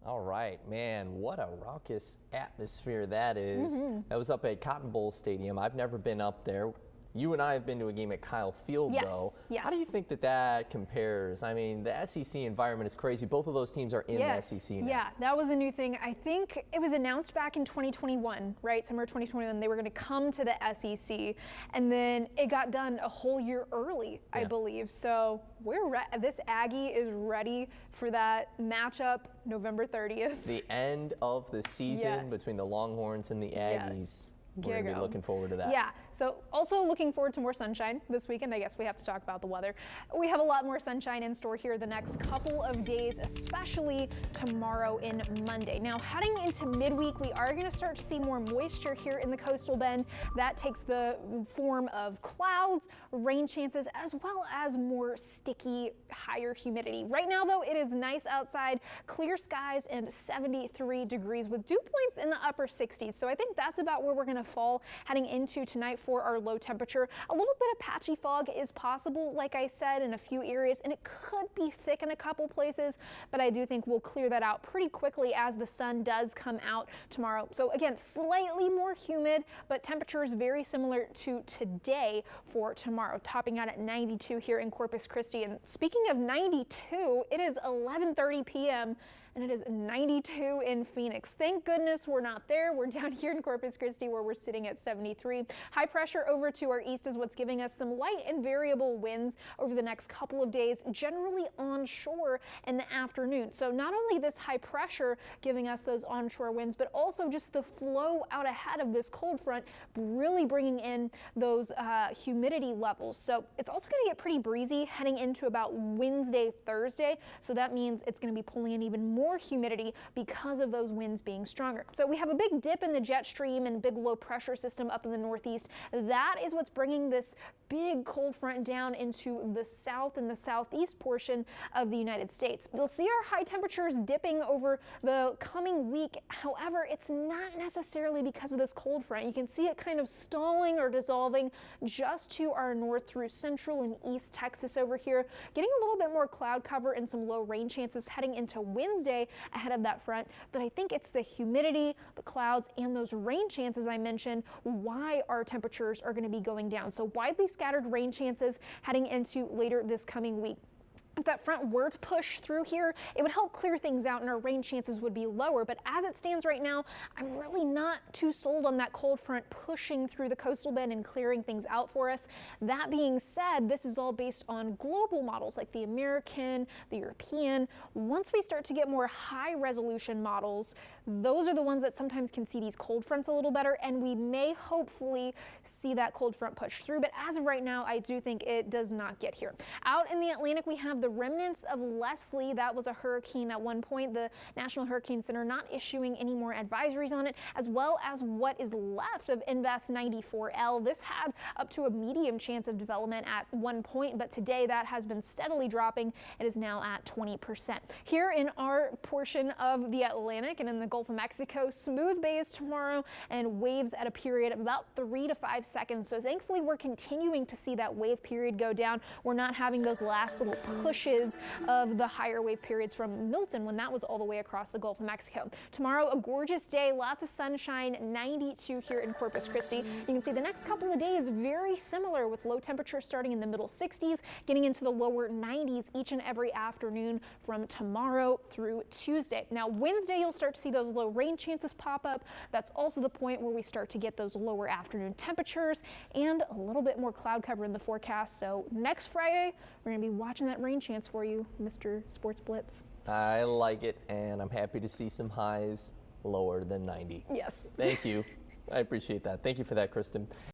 All right, man, what a raucous atmosphere that is. That was up at Cotton Bowl Stadium. I've never been up there. You and I have been to a game at Kyle Field, though. Yes. How do you think that compares? I mean, the SEC environment is crazy. Both of those teams are in the SEC now. Yeah, that was a new thing. I think it was announced back in 2021, right? Summer 2021, they were going to come to the SEC, and then it got done a whole year early, I believe. So this Aggie is ready for that matchup November 30th. The end of the season between the Longhorns and the Aggies. We're going to be looking forward to that. Yeah, so also looking forward to more sunshine this weekend. I guess we have to talk about the weather. We have a lot more sunshine in store here the next couple of days, especially tomorrow and Monday. Now, heading into midweek, we are going to start to see more moisture here in the coastal bend. That takes the form of clouds, rain chances, as well as more sticky, higher humidity. Right now, though, it is nice outside, clear skies and 73 degrees with dew points in the upper 60s. So I think that's about where we're going to fall heading into tonight for our low temperature. A little bit of patchy fog is possible, like I said, in a few areas, and it could be thick in a couple places, but I do think we'll clear that out pretty quickly as the sun does come out tomorrow. So again, slightly more humid, but temperatures very similar to today for tomorrow, topping out at 92 here in Corpus Christi. And speaking of 92, it is 11:30 p.m. and it is 92 in Phoenix. Thank goodness we're not there. We're down here in Corpus Christi where we're sitting at 73. High pressure over to our east is what's giving us some light and variable winds over the next couple of days, generally onshore in the afternoon. So not only this high pressure giving us those onshore winds, but also just the flow out ahead of this cold front really bringing in those humidity levels. So it's also going to get pretty breezy heading into about Wednesday, Thursday. So that means it's going to be pulling in even more humidity because of those winds being stronger. So we have a big dip in the jet stream and big low pressure system up in the northeast. That is what's bringing this big cold front down into the south and the southeast portion of the United States. You'll see our high temperatures dipping over the coming week. However, it's not necessarily because of this cold front. You can see it kind of stalling or dissolving just to our north through central and east Texas over here, getting a little bit more cloud cover and some low rain chances heading into Wednesday ahead of that front. But I think it's the humidity, the clouds, and those rain chances I mentioned why our temperatures are going to be going down. So widely scattered rain chances heading into later this coming week. If that front were to push through here, it would help clear things out and our rain chances would be lower. But as it stands right now, I'm really not too sold on that cold front pushing through the coastal bend and clearing things out for us. That being said, this is all based on global models like the American, the European. Once we start to get more high resolution models, those are the ones that sometimes can see these cold fronts a little better, and we may hopefully see that cold front push through. But as of right now, I do think it does not get here. Out in the Atlantic, we have the remnants of Leslie. That was a hurricane at one point. The National Hurricane Center not issuing any more advisories on it, as well as what is left of Invest 94L. This had up to a medium chance of development at one point, but today that has been steadily dropping. It is now at 20%. Here in our portion of the Atlantic and in the Gulf of Mexico, smooth bays tomorrow and waves at a period of about 3 to 5 seconds. So thankfully we're continuing to see that wave period go down. We're not having those last little pushes of the higher wave periods from Milton when that was all the way across the Gulf of Mexico. Tomorrow, a gorgeous day, lots of sunshine, 92 here in Corpus Christi. You can see the next couple of days very similar with low temperatures starting in the middle 60s, getting into the lower 90s each and every afternoon from tomorrow through Tuesday. Now, Wednesday, you'll start to see those low rain chances pop up. That's also the point where we start to get those lower afternoon temperatures and a little bit more cloud cover in the forecast. So next Friday, we're going to be watching that rain chance for you, Mr. Sports Blitz. I like it, and I'm happy to see some highs lower than 90. Yes. Thank you. I appreciate that. Thank you for that, Kristen.